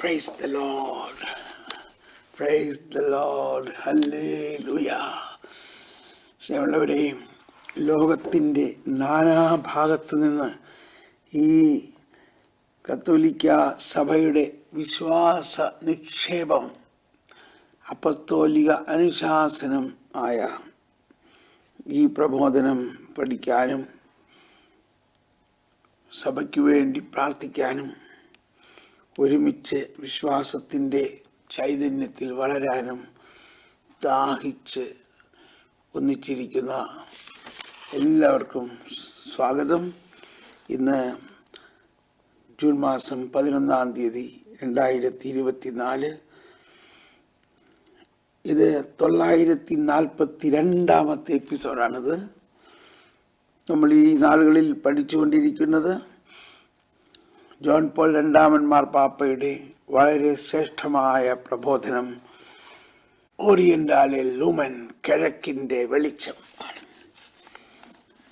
Praise the Lord. Praise the Lord. Hallelujah. സ്നേഹമുള്ളവരെയും ലോകത്തിൻ്റെ നാനാഭാഗത്തു നിന്ന് ഈ കത്തോലിക്ക സഭയുടെ വിശ്വാസ നിക്ഷേപം അപ്പസ്തോലിക അനുശാസനം ആയ ഈ പ്രബോധനം പഠിക്കാനും സഭയ്ക്ക് വേണ്ടി പ്രാർത്ഥിക്കാനും ഒരുമിച്ച് വിശ്വാസത്തിൻ്റെ ചൈതന്യത്തിൽ വളരാനും ദാഹിച്ച് ഒന്നിച്ചിരിക്കുന്ന എല്ലാവർക്കും സ്വാഗതം. ഇന്ന് ജൂൺ മാസം 11 2024. ഇത് 942 എപ്പിസോഡാണിത്. നമ്മൾ ഈ നാളുകളിൽ പഠിച്ചുകൊണ്ടിരിക്കുന്നത് ജോൺ പോൾ രണ്ടാമൻ മാർപ്പാപ്പയുടെ വളരെ ശ്രേഷ്ഠമായ പ്രബോധനം ഓറിയന്റാലെ ലൂമൻ, കിഴക്കിൻ്റെ വെളിച്ചം ആണ്.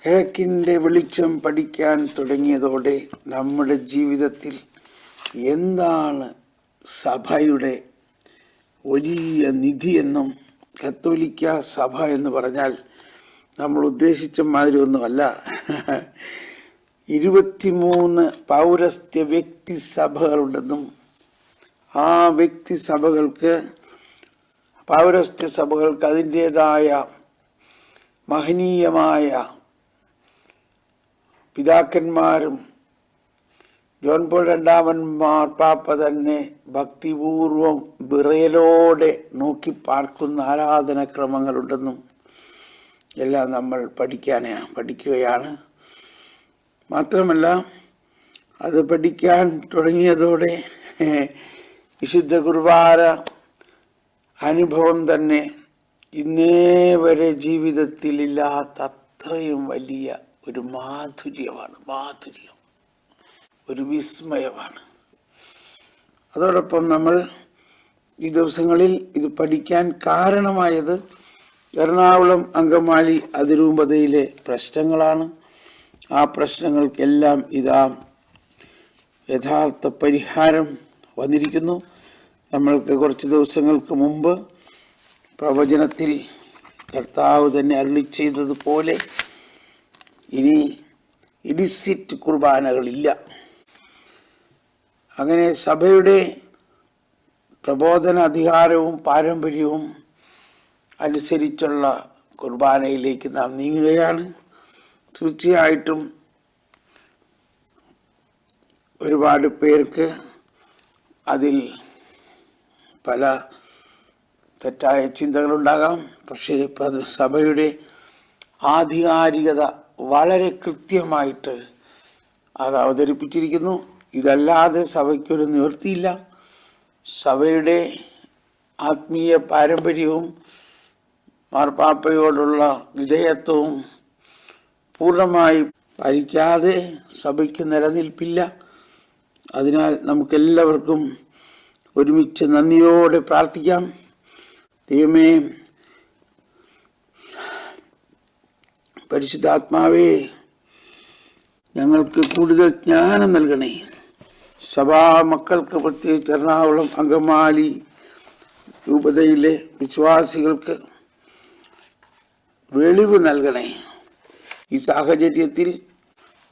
കിഴക്കിൻ്റെ വെളിച്ചം പഠിക്കാൻ തുടങ്ങിയതോടെ നമ്മുടെ ജീവിതത്തിൽ എന്താണ് സഭയുടെ വലിയ നിധിയെന്നും കത്തോലിക്ക സഭ എന്ന് പറഞ്ഞാൽ നമ്മൾ ഉദ്ദേശിച്ച മാതിരി ഒന്നുമല്ല. 23 പൗരസ്ത്യ വ്യക്തി സഭകളുണ്ടെന്നും ആ വ്യക്തി സഭകൾക്ക്, പൗരസ്ത്യ സഭകൾക്ക് അതിൻ്റേതായ മഹനീയമായ പിതാക്കന്മാരും ജോൺ പോൾ രണ്ടാമൻ മാർപ്പാപ്പ തന്നെ ഭക്തിപൂർവം വിറയലോടെ നോക്കി പാർക്കുന്ന ആരാധനാക്രമങ്ങളുണ്ടെന്നും എല്ലാം നമ്മൾ പഠിക്കുകയാണ്. മാത്രമല്ല, അത് പഠിക്കാൻ തുടങ്ങിയതോടെ വിശുദ്ധ കുർബാന അനുഭവം തന്നെ ഇന്നേ വരെ ജീവിതത്തിലില്ലാത്ത അത്രയും വലിയ ഒരു മാധുര്യം, ഒരു വിസ്മയമാണ്. അതോടൊപ്പം നമ്മൾ ഈ ദിവസങ്ങളിൽ ഇത് പഠിക്കാൻ കാരണമായത് എറണാകുളം അങ്കമാലി അതിരൂപതയിലെ പ്രശ്നങ്ങളാണ്. ആ പ്രശ്നങ്ങൾക്കെല്ലാം ഇതാ യഥാർത്ഥ പരിഹാരം വന്നിരിക്കുന്നു. നമ്മൾക്ക് കുറച്ച് ദിവസങ്ങൾക്ക് മുമ്പ് പ്രവചനത്തിൽ കർത്താവ് തന്നെ അരുളി ചെയ്തതുപോലെ ഇനി ഇഡിസിറ്റ് കുർബാനകളില്ല. അങ്ങനെ സഭയുടെ പ്രബോധന അധികാരവും പാരമ്പര്യവും അനുസരിച്ചുള്ള കുർബാനയിലേക്ക് നാം നീങ്ങുകയാണ്. തീർച്ചയായിട്ടും ഒരുപാട് പേർക്ക് അതിൽ പല തെറ്റായ ചിന്തകളുണ്ടാകാം. പക്ഷേ സഭയുടെ ആധികാരികത വളരെ കൃത്യമായിട്ട് അത് അവതരിപ്പിച്ചിരിക്കുന്നു. ഇതല്ലാതെ സഭയ്ക്കൊരു നിവൃത്തിയില്ല. സഭയുടെ ആത്മീയ പാരമ്പര്യവും മാർപ്പാപ്പയോടുള്ള വിധേയത്വവും പൂർണ്ണമായി പാലിക്കാതെ സഭയ്ക്ക് നിലനിൽപ്പില്ല. അതിനാൽ നമുക്കെല്ലാവർക്കും ഒരുമിച്ച് നന്ദിയോടെ പ്രാർത്ഥിക്കാം. ദൈവമേ, പരിശുദ്ധാത്മാവേ, ഞങ്ങൾക്ക് കൂടുതൽ ജ്ഞാനം നൽകണേ. സഭാ മക്കൾക്ക്, പ്രത്യേകിച്ച് എറണാകുളം അങ്കമാലി രൂപതയിലെ വിശ്വാസികൾക്ക് വെളിവ് നൽകണേ. ഈ സാഹചര്യത്തിൽ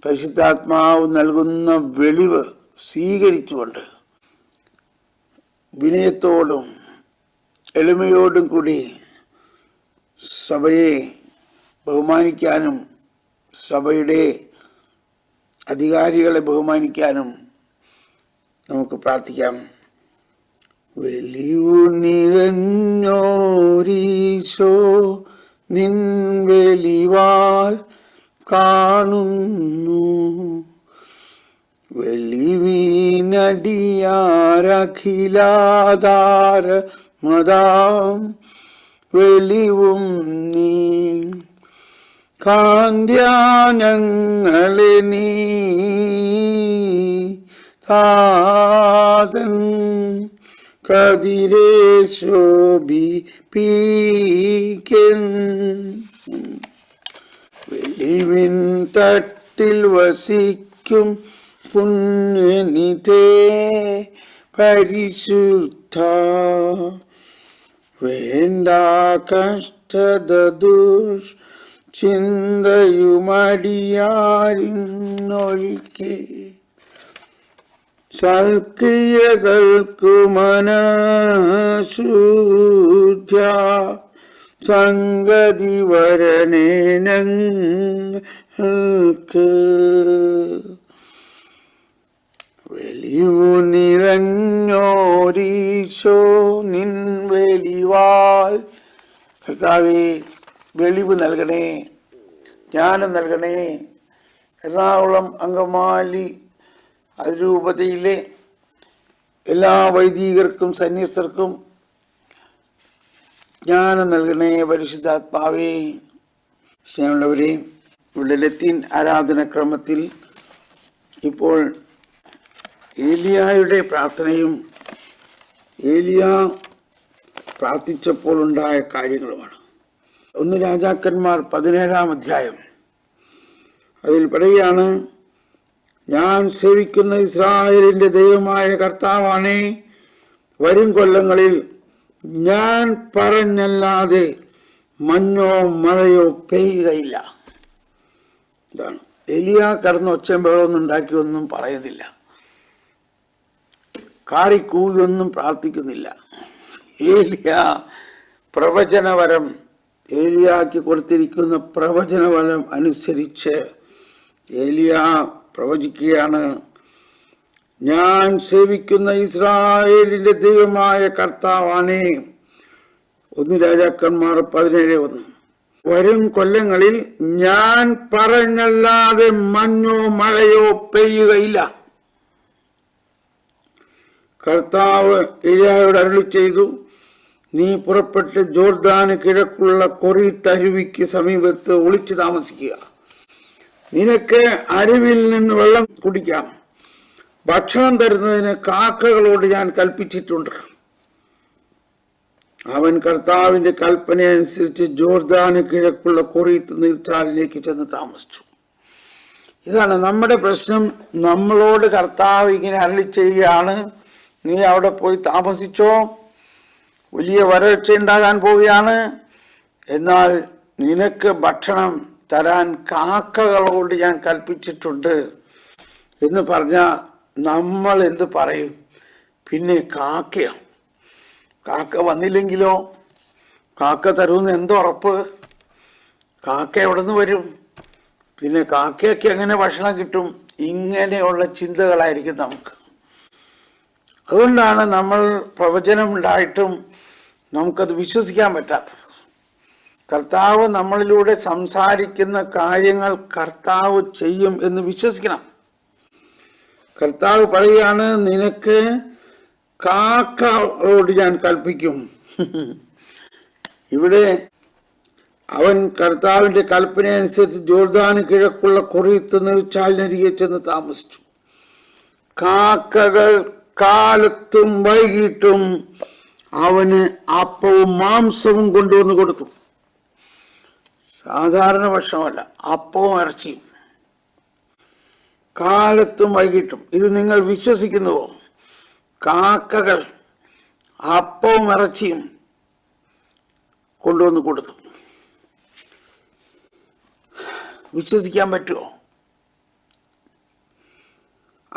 പരിശുദ്ധാത്മാവ് നൽകുന്ന വെളിവ് സ്വീകരിച്ചുകൊണ്ട് വിനയത്തോടും എളിമയോടും കൂടി സഭയെ ബഹുമാനിക്കാനും സഭയുടെ അധികാരികളെ ബഹുമാനിക്കാനും നമുക്ക് പ്രാർത്ഥിക്കാം. വെളിവു നിറഞ്ഞോരീശോ നിൻ വെളിവാൽ കാണുന്നു, വെളിവിനടിയാരഖിലാധാര മതാം വെളിവും നീ, കാന്ത്യാനങ്ങളെ നീ താതൻ കതിരേ ശോഭിപ്പിക്കൻ, വെളിവിൻ തട്ടിൽ വസിക്കും പുണ്യനിധേ പരിശുദ്ധ. വേണ്ട കഷ്ടത ദുഷ് ചിന്തയുമടിയാരിന്നൊഴിക്കെ സൽക്രിയകൾക്കു മനഃശുദ്ധ്യ സംഗതി വരണേനങ്ങൾക്ക് വെളിവു നിറഞ്ഞോരീശോ നിൻ വെളിവാൽ. കർത്താവേ, വെളിവ് നൽകണേ, ജ്ഞാനം നൽകണേ. എറണാകുളം അങ്കമാലി അതിരൂപതയിലെ എല്ലാ വൈദികർക്കും സന്യസ്തർക്കും ജ്ഞാനം നൽകണേ പരിശുദ്ധാത്മാവേ. സ്നേഹമുള്ളവരെ, ഇവിടെ ലത്തീൻ ആരാധനക്രമത്തിൽ ഇപ്പോൾ ഏലിയായുടെ പ്രാർത്ഥനയും ഏലിയ പ്രാർത്ഥിച്ചപ്പോൾ ഉണ്ടായ കാര്യങ്ങളുമാണ്. 1 രാജാക്കന്മാർ 17-ാം അധ്യായം. അതിൽ പറയുകയാണ്, ഞാൻ സേവിക്കുന്ന ഇസ്രായേലിന്റെ ദൈവമായ കർത്താവാണേ, വരും കൊല്ലങ്ങളിൽ ഞാൻ പറഞ്ഞല്ലാതെ മഞ്ഞോ മഴയോ പെയ്യുകയില്ല. ഇതാണ് ഏലിയ. കടന്ന് ഒച്ചയും ബഹളമൊന്നും ഉണ്ടാക്കിയൊന്നും പറയുന്നില്ല, കാറിക്കൂയൊന്നും പ്രാർത്ഥിക്കുന്നില്ല. ഏലിയ പ്രവചനവരം, ഏലിയാക്ക് കൊടുത്തിരിക്കുന്ന പ്രവചനവരം അനുസരിച്ച് ഏലിയ പ്രവചിക്കുകയാണ്, ഞാൻ സേവിക്കുന്ന ഇസ്രായേലിന്റെ ദൈവമായ കർത്താവാണേ. 1 രാജാക്കന്മാർ 17:1. വരും കൊല്ലങ്ങളിൽ ഞാൻ പറഞ്ഞല്ലാതെ മഞ്ഞോ മഴയോ പെയ്യുകയില്ല. കർത്താവ് ഏലിയായോട് അരുളി ചെയ്തു, നീ പുറപ്പെട്ട് ജോർദാന് കിഴക്കുള്ള കൊറീത്തരുവിക്ക് സമീപത്ത് ഒളിച്ചു താമസിക്കുക. നിനക്ക് അരുവിൽ നിന്ന് വെള്ളം കുടിക്കാം. ഭക്ഷണം തരുന്നതിന് കാക്കകളോട് ഞാൻ കൽപ്പിച്ചിട്ടുണ്ട്. അവൻ കർത്താവിന്റെ കൽപ്പന അനുസരിച്ച് ജോർദാന് കിഴക്കുള്ള കൊറീത്ത് നീർച്ചാലിലേക്ക് ചെന്ന് താമസിച്ചു. ഇതാണ് നമ്മുടെ പ്രശ്നം. നമ്മളോട് കർത്താവ് ഇങ്ങനെ അരുളി ചെയ്യുകയാണ്, നീ അവിടെ പോയി താമസിച്ചോ, വലിയ വരൾച്ച ഉണ്ടാകാൻ പോവുകയാണ്, എന്നാൽ നിനക്ക് ഭക്ഷണം തരാൻ കാക്കകളോട് ഞാൻ കൽപ്പിച്ചിട്ടുണ്ട് എന്ന് പറഞ്ഞാൽ നമ്മൾ എന്ത് പറയും? പിന്നെ കാക്കയോ? കാക്ക വന്നില്ലെങ്കിലോ? കാക്ക തരുമെന്ന് എന്തുറപ്പ്? കാക്ക എവിടെ നിന്ന് വരും? പിന്നെ കാക്കയൊക്കെ എങ്ങനെ ഭക്ഷണം കിട്ടും? ഇങ്ങനെയുള്ള ചിന്തകളായിരിക്കും നമുക്ക്. അതുകൊണ്ടാണ് നമ്മൾ പ്രവചനം ഉണ്ടായിട്ടും നമുക്കത് വിശ്വസിക്കാൻ പറ്റാത്തത്. കർത്താവ് നമ്മളിലൂടെ സംസാരിക്കുന്ന കാര്യങ്ങൾ കർത്താവ് ചെയ്യും എന്ന് വിശ്വസിക്കണം. കർത്താവ് പറയുകയാണ്, നിനക്ക് കാക്കയോട് ഞാൻ കൽപ്പിക്കും. ഇവിടെ അവൻ കർത്താവിന്റെ കൽപ്പന അനുസരിച്ച് ജോർദാന് കിഴക്കുള്ള കൊറീത്ത് നീർച്ചാലിനരികെ ചെന്ന് താമസിച്ചു. കാക്കകൾ കാലത്തും വൈകിട്ടും അവന് അപ്പവും മാംസവും കൊണ്ടുവന്ന് കൊടുത്തു. സാധാരണ ഭക്ഷണമല്ല, അപ്പവും ഇറച്ചിയും കാലത്തും വൈകിട്ടും. ഇത് നിങ്ങൾ വിശ്വസിക്കുന്നുവോ? കാക്കകൾ അപ്പവും ഇറച്ചിയും കൊണ്ടുവന്ന് കൊടുത്തു. വിശ്വസിക്കാൻ പറ്റുമോ?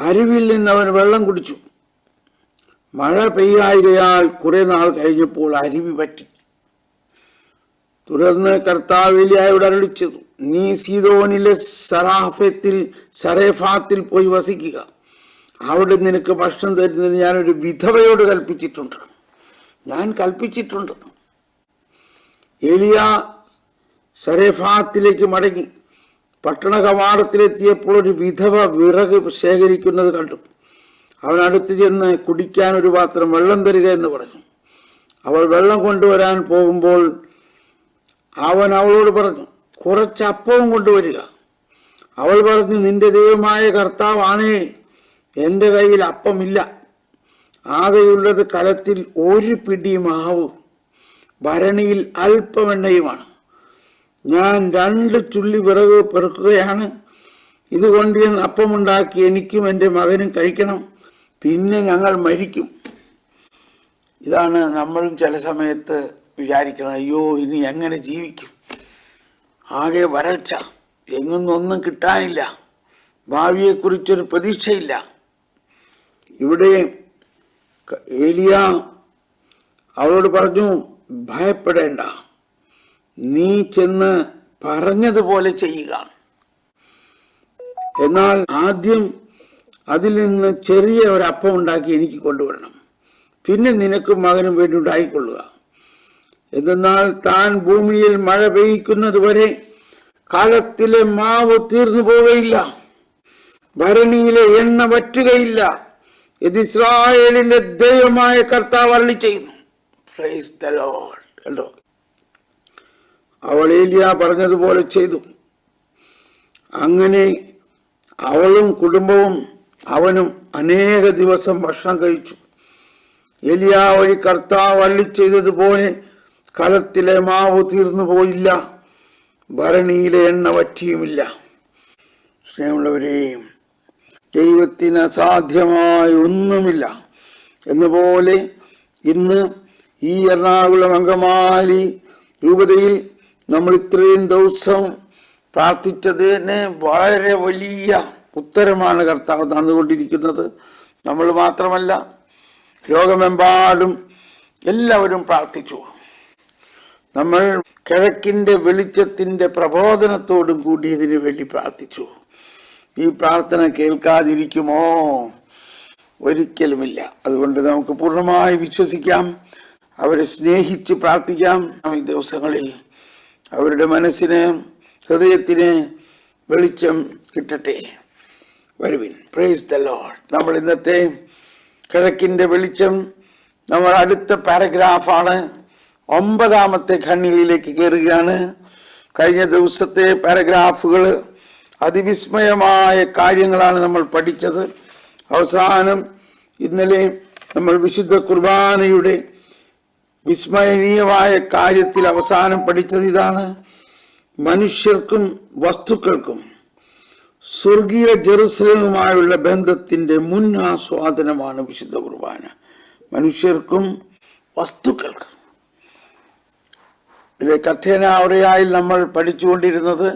അരുവിൽ നിന്ന് അവൻ വെള്ളം കുടിച്ചു. മഴ പെയ്യായികയാൽ കുറെ നാൾ കഴിഞ്ഞപ്പോൾ അരുവി പറ്റി. തുടർന്ന് കർത്താവ് ഏലിയായോട് അരുളി ചെയ്തു, നീ സീദോനിലെ സറേഫാത്തിൽ പോയി വസിക്കുക. അവിടെ നിനക്ക് ഭക്ഷണം തരുന്നതിന് ഞാനൊരു വിധവയോട് കൽപ്പിച്ചിട്ടുണ്ട്. ഏലിയ സറേഫാത്തിലേക്ക് മടങ്ങി പട്ടണ കവാടത്തിലെത്തിയപ്പോൾ ഒരു വിധവ വിറക് ശേഖരിക്കുന്നത് കണ്ടു. അവൻ അടുത്ത് ചെന്ന് കുടിക്കാൻ ഒരു പാത്രം വെള്ളം തരിക എന്ന് പറഞ്ഞു. അവൾ വെള്ളം കൊണ്ടുവരാൻ പോകുമ്പോൾ അവൻ അവളോട് പറഞ്ഞു, കുറച്ച് അപ്പവും കൊണ്ടുവരിക. അവൾ പറഞ്ഞു, നിന്റെ ദൈവമായ കർത്താവാണേ, എൻ്റെ കയ്യിൽ അപ്പമില്ല. ആകെയുള്ളത് കലത്തിൽ ഒരു പിടി മാവും ഭരണിയിൽ അല്പമെണ്ണയുമാണ്. ഞാൻ 2 ചുള്ളി വിറക് പെറുക്കുകയാണ്. ഇതുകൊണ്ട് ഞാൻ അപ്പമുണ്ടാക്കി എനിക്കും എൻ്റെ മകനും കഴിക്കണം. പിന്നെ ഞങ്ങൾ മരിക്കും. ഇതാണ് നമ്മളും ചില സമയത്ത് വിചാരിക്കണം, അയ്യോ ഇനി എങ്ങനെ ജീവിക്കും, ആകെ വരൾച്ച, എങ്ങൊന്നും കിട്ടാനില്ല, ഭാവിയെക്കുറിച്ചൊരു പ്രതീക്ഷയില്ല. ഇവിടെ ഏലിയ അവളോട് പറഞ്ഞു, ഭയപ്പെടേണ്ട, നീ ചെന്ന് പറഞ്ഞതുപോലെ ചെയ്യുക. എന്നാൽ ആദ്യം അതിൽ നിന്ന് ചെറിയ ഒരപ്പം ഉണ്ടാക്കി എനിക്ക് കൊണ്ടുവരണം, പിന്നെ നിനക്കും മകനും വേണ്ടി ഉണ്ടായിക്കൊള്ളുക. എന്തെന്നാൽ താൻ ഭൂമിയിൽ മഴ പെയ്യ്ക്കുന്നത് വരെ കാലത്തിലെ മാവ് തീർന്നു പോവുകയില്ല, ഭരണിയിലെ എണ്ണ വറ്റുകയില്ല. ഇത് ഇസ്രായേലിന്റെ ദൈവമായ കർത്താവ് അരുളിച്ചെയ്യുന്നു. Praise the Lord. കണ്ടോ, അവൾ ഏലിയ പറഞ്ഞതുപോലെ ചെയ്തു. അങ്ങനെ അവളും കുടുംബവും അവനും അനേക ദിവസം ഭക്ഷണം കഴിച്ചു. ഏലിയ വഴി കർത്താവ് അരുളിച്ചെയ്തതുപോലെ കലത്തിലെ മാവ് തീർന്നു പോയില്ല, ഭരണിയിലെ എണ്ണ വറ്റിയുമില്ല. സ്നേഹമുള്ളവരെയും, ദൈവത്തിന് അസാധ്യമായ ഒന്നുമില്ല എന്നപോലെ ഇന്ന് ഈ എറണാകുളം അങ്കമാലി രൂപതയിൽ നമ്മൾ ഇത്രയും ദിവസം പ്രാർത്ഥിച്ചതിന് വളരെ വലിയ ഉത്തരമാണ് കർത്താവ് തന്നുകൊണ്ടിരിക്കുന്നത്. നമ്മൾ മാത്രമല്ല, ലോകമെമ്പാടും എല്ലാവരും പ്രാർത്ഥിച്ചു. നമ്മൾ കിഴക്കിൻ്റെ വെളിച്ചത്തിൻ്റെ പ്രബോധനത്തോടും കൂടി ഇതിനു വേണ്ടി പ്രാർത്ഥിച്ചു. ഈ പ്രാർത്ഥന കേൾക്കാതിരിക്കുമോ? ഒരിക്കലുമില്ല. അതുകൊണ്ട് നമുക്ക് പൂർണ്ണമായി വിശ്വസിക്കാം, അവരെ സ്നേഹിച്ച് പ്രാർത്ഥിക്കാം. ഈ ദിവസങ്ങളിൽ അവരുടെ മനസ്സിന്, ഹൃദയത്തിന് വെളിച്ചം കിട്ടട്ടെ. വരുവിൻ. Praise the Lord. നമ്മൾ ഇന്നത്തെ കിഴക്കിൻ്റെ വെളിച്ചം, നമ്മൾ അടുത്ത പാരഗ്രാഫാണ്, 9ാമത്തെ ഖണ്ഡികയിലേക്ക് കയറുകയാണ്. കഴിഞ്ഞ ദിവസത്തെ പാരഗ്രാഫുകൾ അതിവിസ്മയമായ കാര്യങ്ങളാണ് നമ്മൾ പഠിച്ചത്. അവസാനം ഇന്നലെ നമ്മൾ വിശുദ്ധ കുർബാനയുടെ വിസ്മയനീയമായ കാര്യത്തിൽ അവസാനം പഠിച്ചത് ഇതാണ്: മനുഷ്യർക്കും വസ്തുക്കൾക്കും സ്വർഗീയ ജെറുസലേമുമായുള്ള ബന്ധത്തിന്റെ മുൻ ആസ്വാദനമാണ് വിശുദ്ധ കുർബാന. മനുഷ്യർക്കും വസ്തുക്കൾക്കും. ഇതിലെ കഥേനാവറയായി നമ്മൾ പഠിച്ചുകൊണ്ടിരുന്നത്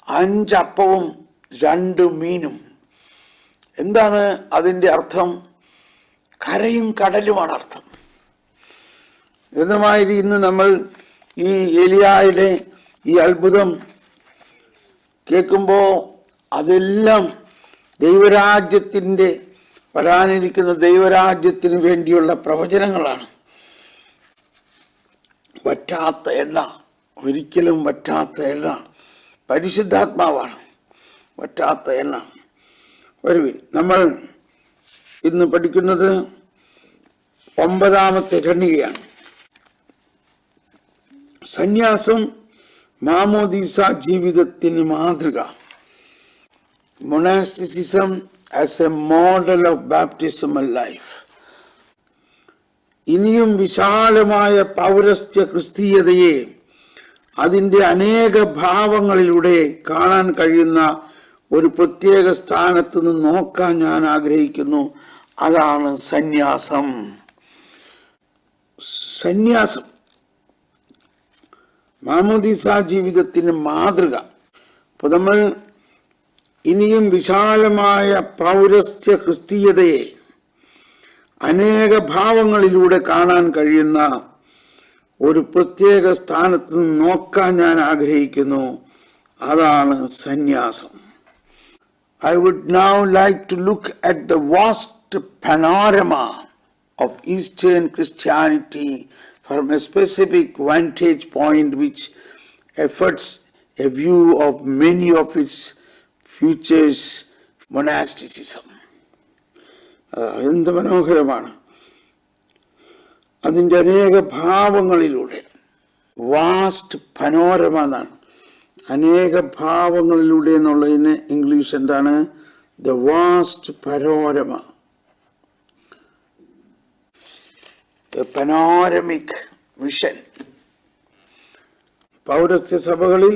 5 അപ്പവും 2 മീനും. എന്താണ് അതിൻ്റെ അർത്ഥം? കരയും കടലുമാണ് അർത്ഥം. എന്നമാതിരി ഇന്ന് നമ്മൾ ഈ ഏലിയായുടെ ഈ അത്ഭുതം കേൾക്കുമ്പോൾ അതെല്ലാം ദൈവരാജ്യത്തിൻ്റെ, വരാനിരിക്കുന്ന ദൈവരാജ്യത്തിന് വേണ്ടിയുള്ള പ്രവചനങ്ങളാണ്. വറ്റാത്ത എണ്ണ, ഒരിക്കലും വറ്റാത്ത എണ്ണ പരിശുദ്ധാത്മാവാണ്. വറ്റാത്ത എണ്ണ. വരുവിൻ. നമ്മൾ ഇന്ന് പഠിക്കുന്നത് 9ാമത്തെ ഖണ്ഡികയാണ്. സന്യാസം മാമോദീസ ജീവിതത്തിന് മാതൃക. Monasticism as a model of baptismal life. ഇനിയും വിശാലമായ പൗരസ്ത്യ ക്രിസ്തീയതയെ അതിൻ്റെ അനേക ഭാവങ്ങളിലൂടെ കാണാൻ കഴിയുന്ന ഒരു പ്രത്യേക സ്ഥാനത്ത് നിന്ന് നോക്കാൻ ഞാൻ ആഗ്രഹിക്കുന്നു. അതാണ് സന്യാസം. സന്യാസം മാമോദീസ ജീവിതത്തിന് മാതൃക. അപ്പോൾ നമ്മൾ ഇനിയും വിശാലമായ പൗരസ്ത്യ ക്രിസ്തീയതയെ അനേക ഭാവങ്ങളിലൂടെ കാണാൻ കഴിയുന്ന ഒരു പ്രത്യേക സ്ഥാനത്ത് നിന്ന് നോക്കാൻ ഞാൻ ആഗ്രഹിക്കുന്നു. അതാണ് സന്യാസം. I would now like to look at the vast panorama of Eastern Christianity from a specific vantage point which affords a view of many of its futures monasticism. എന്ത് മനോഹരമാണ്! അതിൻ്റെ അനേക ഭാവങ്ങളിലൂടെ, വാസ്റ്റ് പനോരമ എന്നാണ്. അനേക ഭാവങ്ങളിലൂടെ എന്നുള്ളതിന് ഇംഗ്ലീഷ് എന്താണ്? The vast panorama. Panoramic vision. പൗരസ്ത്യ സഭകളിൽ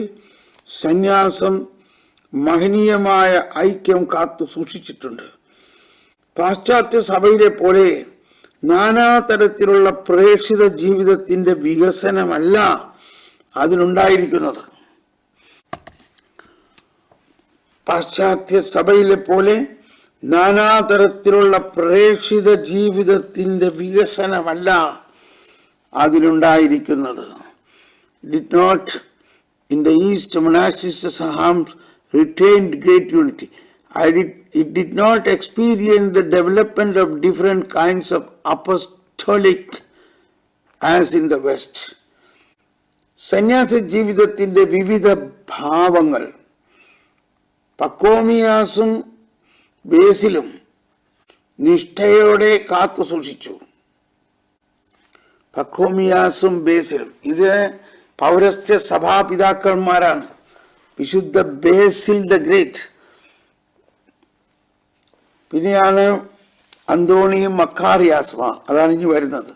സന്യാസം മഹനീയമായ ഐക്യം കാത്തു സൂക്ഷിച്ചിട്ടുണ്ട്. പാശ്ചാത്യ സഭയിലെ പോലെ നാനാതരത്തിലുള്ള പ്രേക്ഷിത ജീവിതത്തിന്റെ വികസനമല്ല അതിനുണ്ടായിരിക്കുന്നത്. പാശ്ചാത്യ സഭയിലെ പോലെ നാനാതരത്തിലുള്ള പ്രേക്ഷിത ജീവിതത്തിന്റെ വികസനമല്ല അതിനുണ്ടായിരിക്കുന്നത്. Did not in the East monasticism retained great unity. It did not experience the development of different kinds of apostolic as in the West. സന്യാസ ജീവിതത്തിന്റെ വിവിധ ഭാവങ്ങൾ പക്കോമിയാസും ബേസിലും നിഷ്ഠയോടെ കാത്തു സൂക്ഷിച്ചു. പക്കോമിയാസും ബേസിലും ഇത് പൗരസ്ത്യ സഭാപിതാക്കന്മാരാണ്. വിശുദ്ധ ബേസിൽ ദ ഗ്രേറ്റ്, പിന്നെയാണ് അന്തോണിയും മക്കാറിയാസ്മ, അതാണ് ഇനി വരുന്നത്.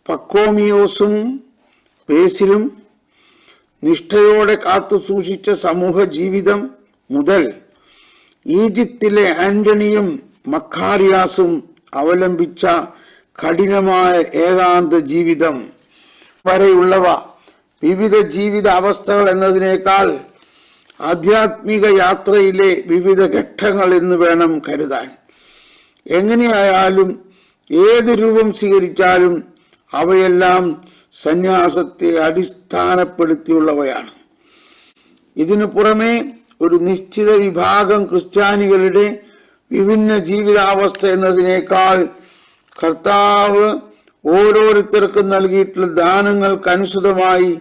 പക്കോമിയോസും ബേസിലും നിഷ്ഠയോടെ കാത്തു സൂക്ഷിച്ച സമൂഹ ജീവിതം മുതൽ ഈജിപ്തിലെ ആന്റണിയും മക്കാറിയാസും അവലംബിച്ച കഠിനമായ ഏകാന്ത ജീവിതം വരെയുള്ളവ വിവിധ ജീവിത അവസ്ഥകൾ എന്നതിനേക്കാൾ ആധ്യാത്മിക യാത്രയിലെ വിവിധ ഘട്ടങ്ങൾ എന്ന് വേണം കരുതാൻ. എങ്ങനെയായാലും ഏത് രൂപം സ്വീകരിച്ചാലും അവയെല്ലാം സന്യാസത്തെ അടിസ്ഥാനപ്പെടുത്തിയുള്ളവയാണ്. ഇതിനു പുറമെ ഒരു നിശ്ചിത വിഭാഗം ക്രിസ്ത്യാനികളുടെ വിഭിന്ന ജീവിതാവസ്ഥ എന്നതിനേക്കാൾ കർത്താവ് ഓരോരുത്തർക്കും നൽകിയിട്ടുള്ള ദാനങ്ങൾക്കനുസൃതമായി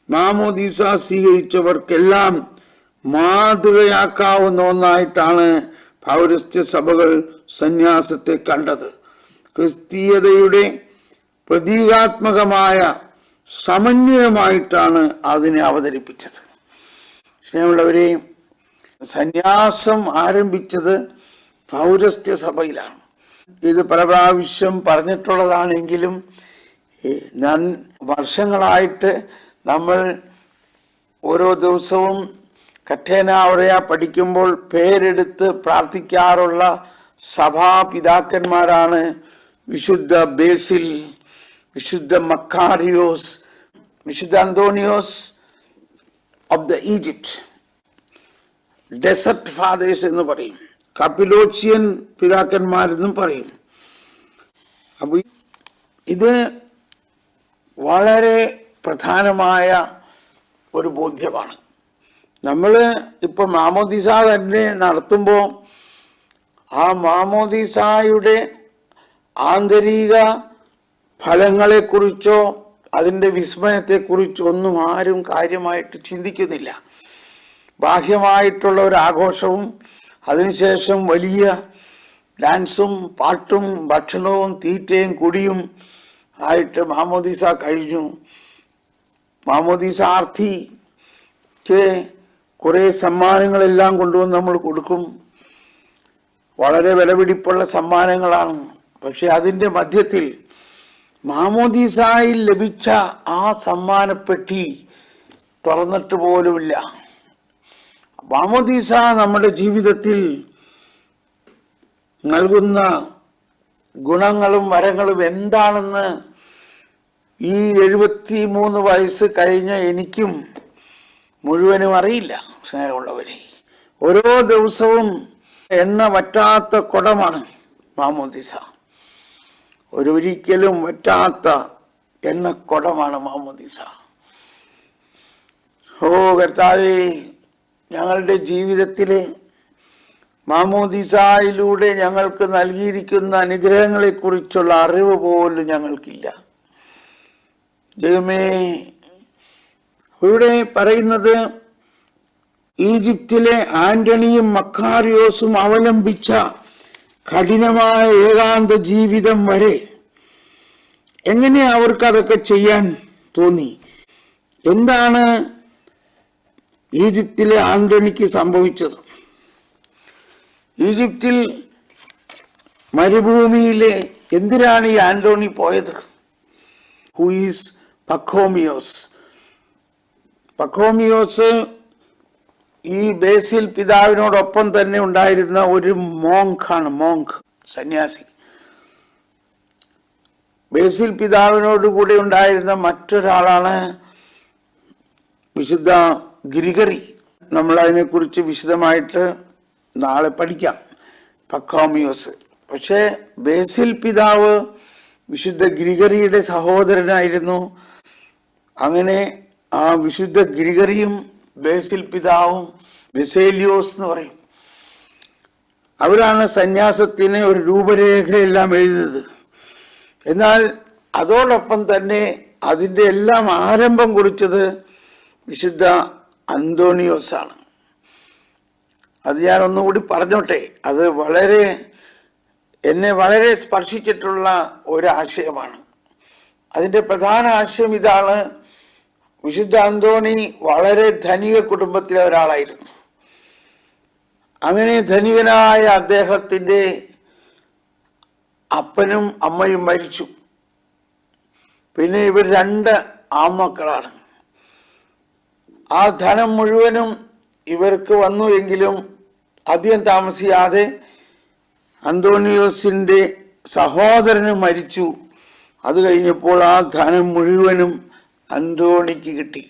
മാമോദീസ സ്വീകരിച്ചവർക്കെല്ലാം മാതൃകയാക്കാവുന്ന ഒന്നായിട്ടാണ് പൗരസ്ത്യ സഭകൾ സന്യാസത്തെ കണ്ടത്. ക്രിസ്തീയതയുടെ പ്രതീകാത്മകമായ സമന്വയമായിട്ടാണ് അതിനെ അവതരിപ്പിച്ചത്. സ്നേഹമുള്ളവരെ, സന്യാസം ആരംഭിച്ചത് പൗരസ്ത്യ സഭയിലാണ്. ഇത് പല പ്രാവശ്യം പറഞ്ഞിട്ടുള്ളതാണെങ്കിലും ഞാൻ വർഷങ്ങളായിട്ട് നമ്മൾ ഓരോ ദിവസവും കഠേനാവറയ പഠിക്കുമ്പോൾ പേരെടുത്ത് പ്രാർത്ഥിക്കാറുള്ള സഭാപിതാക്കന്മാരാണ് വിശുദ്ധ ബേസിൽ, വിശുദ്ധ മക്കാരിയോസ്, വിശുദ്ധ അന്തോണിയോസ് of the Egypt, desert fathers എന്ന് പറയും, കപ്പിലോച്ചിയൻ പിതാക്കന്മാരെന്നും പറയും. അപ്പോൾ ഇത് വളരെ പ്രധാനമായ ഒരു ബോധ്യമാണ്. നമ്മൾ ഇപ്പം മാമോദീസ തന്നെ നടത്തുമ്പോൾ ആ മാമോദീസായുടെ ആന്തരിക ഫലങ്ങളെക്കുറിച്ചോ അതിൻ്റെ വിസ്മയത്തെക്കുറിച്ചോ ഒന്നും ആരും കാര്യമായിട്ട് ചിന്തിക്കുന്നില്ല. ബാഹ്യമായിട്ടുള്ള ഒരു ആഘോഷവും അതിനുശേഷം വലിയ ഡാൻസും പാട്ടും ഭക്ഷണവും തീറ്റയും കുടിയും ആയിട്ട് മാമോദീസ കഴിഞ്ഞു. മാമോദീസാർത്ഥിക്ക് കുറേ സമ്മാനങ്ങളെല്ലാം കൊണ്ടുവന്ന് നമ്മൾ കൊടുക്കും. വളരെ വിലപിടിപ്പുള്ള സമ്മാനങ്ങളാണ്. പക്ഷെ അതിൻ്റെ മധ്യത്തിൽ മാമോദീസായിൽ ലഭിച്ച ആ സമ്മാനപ്പെട്ടി തുറന്നിട്ട് പോലുമില്ല. മാമോദീസ നമ്മുടെ ജീവിതത്തിൽ നൽകുന്ന ഗുണങ്ങളും വരങ്ങളും എന്താണെന്ന് ഈ 73 വയസ്സ് കഴിഞ്ഞ എനിക്കും മുഴുവനും അറിയില്ല. സ്നേഹമുള്ളവരെ, ഓരോ ദിവസവും എണ്ണ വറ്റാത്ത കുടമാണ് മാമോദീസ. ഒരിക്കലും വറ്റാത്ത എണ്ണക്കുടമാണ് മാമോദീസ. ഓ കർത്താവേ, ഞങ്ങളുടെ ജീവിതത്തിലെ മാമോദീസായിലൂടെ ഞങ്ങൾക്ക് നൽകിയിരിക്കുന്ന അനുഗ്രഹങ്ങളെക്കുറിച്ചുള്ള അറിവ് പോലും ഞങ്ങൾക്കില്ല. ദൈവമേ, ഇവിടെ പറയുന്നത് ഈജിപ്തിലെ ആന്റണിയും മക്കാരിയോസും അവലംബിച്ച കഠിനമായ ഏകാന്ത ജീവിതം വരെ എങ്ങനെ അവർക്ക് അതൊക്കെ ചെയ്യാൻ തോന്നി? എന്താണ് ഈജിപ്തിലെ ആന്റണിക്ക് സംഭവിച്ചത്? ഈജിപ്തിൽ മരുഭൂമിയിലെ എന്തിനാണ് ഈ ആന്റോണി പോയത്? Who is Pachomios? പക്കോമിയോസ് ഈ ബേസിൽ പിതാവിനോടൊപ്പം തന്നെ ഉണ്ടായിരുന്ന ഒരു മോങ്കാണ്. മോങ്ക് സന്യാസി. ബേസിൽ പിതാവിനോട് കൂടെ ഉണ്ടായിരുന്ന മറ്റൊരാളാണ് വിശുദ്ധ ഗ്രിഗറി. നമ്മൾ അതിനെക്കുറിച്ച് വിശദമായിട്ട് നാളെ പഠിക്കാം, പക്കോമിയോസ്. പക്ഷേ ബേസിൽ പിതാവ് വിശുദ്ധ ഗ്രിഗറിയുടെ സഹോദരനായിരുന്നു. അങ്ങനെ ആ വിശുദ്ധ ഗ്രിഗറിയും ബേസിൽ പിതാവും ബെസേലിയോസ് എന്ന് പറയും, അവരാണ് സന്യാസത്തിന് ഒരു രൂപരേഖയെല്ലാം എഴുതിയത്. എന്നാൽ അതോടൊപ്പം തന്നെ അതിൻ്റെ എല്ലാം ആരംഭം കുറിച്ചത് വിശുദ്ധ അന്തോണിയോസാണ്. അത് ഞാൻ ഒന്നുകൂടി പറഞ്ഞോട്ടെ. അത് എന്നെ വളരെ സ്പർശിച്ചിട്ടുള്ള ഒരാശയമാണ്. അതിൻ്റെ പ്രധാന ആശയം ഇതാണ്: വിശുദ്ധ അന്തോണി വളരെ ധനിക കുടുംബത്തിലെ ഒരാളായിരുന്നു. അങ്ങനെ ധനികനായ അദ്ദേഹത്തിൻ്റെ അപ്പനും അമ്മയും മരിച്ചു. പിന്നെ ഇവർ 2 ആൺമക്കളാണ്. ആ ധനം മുഴുവനും ഇവർക്ക് വന്നു എങ്കിലും അധികം താമസിയാതെ അന്തോണിയോസിൻ്റെ സഹോദരന് മരിച്ചു. അത് കഴിഞ്ഞപ്പോൾ ആ ധനം മുഴുവനും അന്തോണിക്ക് കിട്ടി.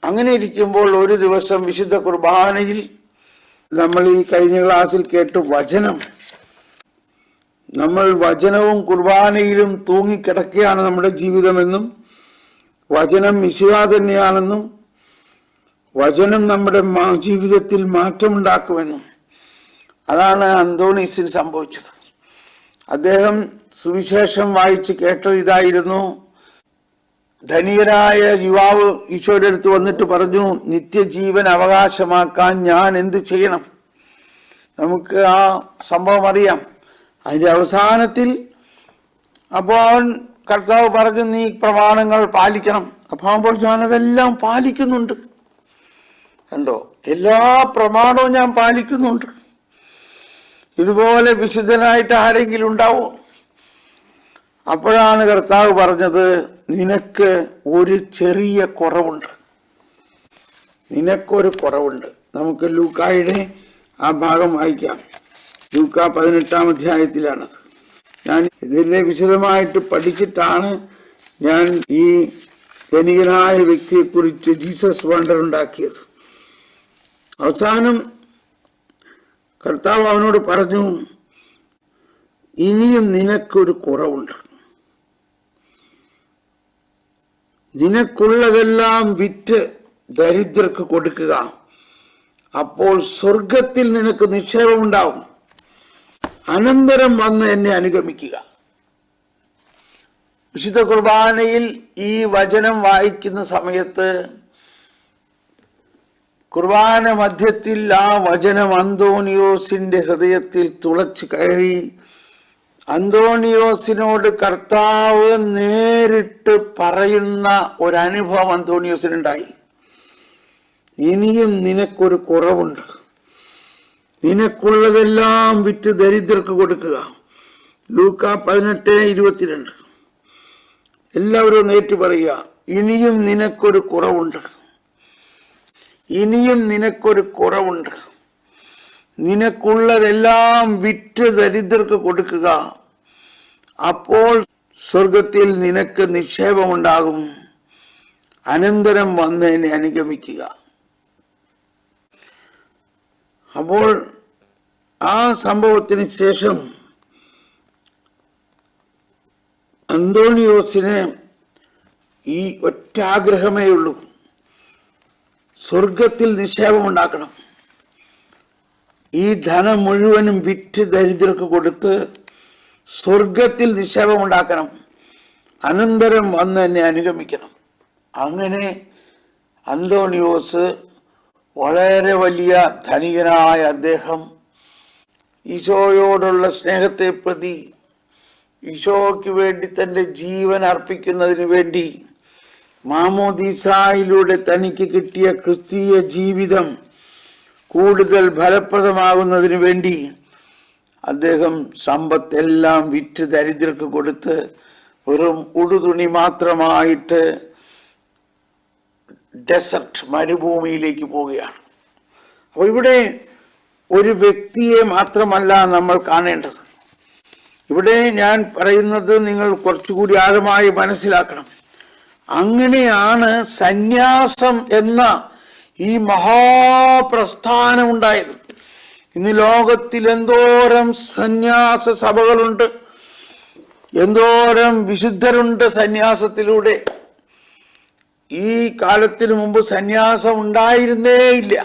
അങ്ങനെ ഇരിക്കുമ്പോൾ ഒരു ദിവസം വിശുദ്ധ കുർബാനയിൽ നമ്മൾ ഈ കഴിഞ്ഞ ക്ലാസ്സിൽ കേട്ട വചനം, നമ്മൾ വചനവും കുർബാനയിലും തൂങ്ങിക്കിടക്കുകയാണ് നമ്മുടെ ജീവിതമെന്നും, വചനം മിശിഹാ തന്നെയാണെന്നും, വചനം നമ്മുടെ ജീവിതത്തിൽ മാറ്റമുണ്ടാക്കുമെന്നും. അതാണ് അന്തോണീസിന് സംഭവിച്ചത്. അദ്ദേഹം സുവിശേഷം വായിച്ച് കേട്ടത് ഇതായിരുന്നു: ധനികനായ യുവാവ് ഈശോയുടെ അടുത്ത് വന്നിട്ട് പറഞ്ഞു, നിത്യജീവൻ അവകാശമാക്കാൻ ഞാൻ എന്ത് ചെയ്യണം? നമുക്ക് ആ സംഭവം അറിയാം. അതിൻ്റെ അവസാനത്തിൽ അപ്പോൾ കർത്താവ് പറഞ്ഞു, നീ പ്രമാണങ്ങൾ പാലിക്കണം. അപ്പോൾ ഞാനതെല്ലാം പാലിക്കുന്നുണ്ട്. കണ്ടോ, എല്ലാ പ്രമാണവും ഞാൻ പാലിക്കുന്നുണ്ട്. ഇതുപോലെ വിശുദ്ധനായിട്ട് ആരെങ്കിലും ഉണ്ടാവോ? അപ്പോഴാണ് കർത്താവ് പറഞ്ഞത്, നിനക്ക് ഒരു ചെറിയ കുറവുണ്ട്, നിനക്കൊരു കുറവുണ്ട്. നമുക്ക് ലൂക്കായുടെ ആ ഭാഗം വായിക്കാം. ലൂക്ക 18-ാം അധ്യായത്തിലാണത്. ഞാൻ ഇതിനെ വിശദമായിട്ട് പഠിച്ചിട്ടാണ് ഞാൻ ഈ ധനികനായ വ്യക്തിയെക്കുറിച്ച് ജീസസ് വണ്ടർ ഉണ്ടാക്കിയത്. അവസാനം കർത്താവ് അവനോട് പറഞ്ഞു, ഇനിയും നിനക്കൊരു കുറവുണ്ട്. നിനക്കുള്ളതെല്ലാം വിറ്റ് ദരിദ്രർക്ക് കൊടുക്കുക, അപ്പോൾ സ്വർഗത്തിൽ നിനക്ക് നിക്ഷേപമുണ്ടാവും. അനന്തരം വന്ന് എന്നെ അനുഗമിക്കുക. വിശുദ്ധ കുർബാനയിൽ ഈ വചനം വായിക്കുന്ന സമയത്ത് കുർബാന മധ്യത്തിൽ ആ വചനം അന്തോണിയോസിന്റെ ഹൃദയത്തിൽ തുളച്ചു കയറി. അന്തോണിയോസിനോട് കർത്താവ് നേരിട്ട് പറയുന്ന ഒരനുഭവം അന്തോണിയോസിനുണ്ടായി. ഇനിയും നിനക്കൊരു കുറവുണ്ട്, നിനക്കുള്ളതെല്ലാം വിറ്റ് ദരിദ്രർക്ക് കൊടുക്കുക. ലൂക്ക 18:22. എല്ലാവരും നേരിട്ട് പറയുക, ഇനിയും നിനക്കൊരു കുറവുണ്ട്, ഇനിയും നിനക്കൊരു കുറവുണ്ട്. നിനക്കുള്ളതെല്ലാം വിറ്റ് ദരിദ്രർക്ക് കൊടുക്കുക, അപ്പോൾ സ്വർഗത്തിൽ നിനക്ക് നിക്ഷേപമുണ്ടാകും. അനന്തരം വന്ന് എന്നെ അനുഗമിക്കുക. അപ്പോൾ ആ സംഭവത്തിന് ശേഷം അന്തോണിയോസിന് ഈ ഒറ്റ ആഗ്രഹമേ ഉള്ളൂ, സ്വർഗത്തിൽ നിക്ഷേപമുണ്ടാക്കണം. ഈ ധനം മുഴുവനും വിറ്റ് ദരിദ്രർക്ക് കൊടുത്ത് സ്വർഗത്തിൽ നിക്ഷേപമുണ്ടാക്കണം. അനന്തരം വന്ന് എന്നെ അനുഗമിക്കണം. അങ്ങനെ അന്തോണിയോസ്, വളരെ വലിയ ധനികനായ അദ്ദേഹം, ഈശോയോടുള്ള സ്നേഹത്തെ പ്രതി, ഈശോയ്ക്ക് വേണ്ടി തൻ്റെ ജീവൻ അർപ്പിക്കുന്നതിന് വേണ്ടി, മാമോദീസായിലൂടെ തനിക്ക് കിട്ടിയ ക്രിസ്തീയ ജീവിതം കൂടുതൽ ഫലപ്രദമാകുന്നതിന് വേണ്ടി അദ്ദേഹം സമ്പത്തെല്ലാം വിറ്റ് ദരിദ്രർക്ക് കൊടുത്ത് വെറും ഉടുതുണി മാത്രമായിട്ട് ഡെസർട്ട്, മരുഭൂമിയിലേക്ക് പോവുകയാണ്. അപ്പോൾ ഇവിടെ ഒരു വ്യക്തിയെ മാത്രമല്ല നമ്മൾ കാണേണ്ടത്. ഇവിടെ ഞാൻ പറയുന്നത് നിങ്ങൾ കുറച്ചുകൂടി ആഴമായി മനസ്സിലാക്കണം. അങ്ങനെയാണ് സന്യാസം എന്ന ഈ മഹാപ്രസ്ഥാനം ഉണ്ടായത്. ഇന്ന് ലോകത്തിൽ എന്തോരം സന്യാസ സഭകളുണ്ട്, എന്തോരം വിശുദ്ധരുണ്ട് സന്യാസത്തിലൂടെ. ഈ കാലത്തിനു മുമ്പ് സന്യാസം ഉണ്ടായിരുന്നേയില്ല.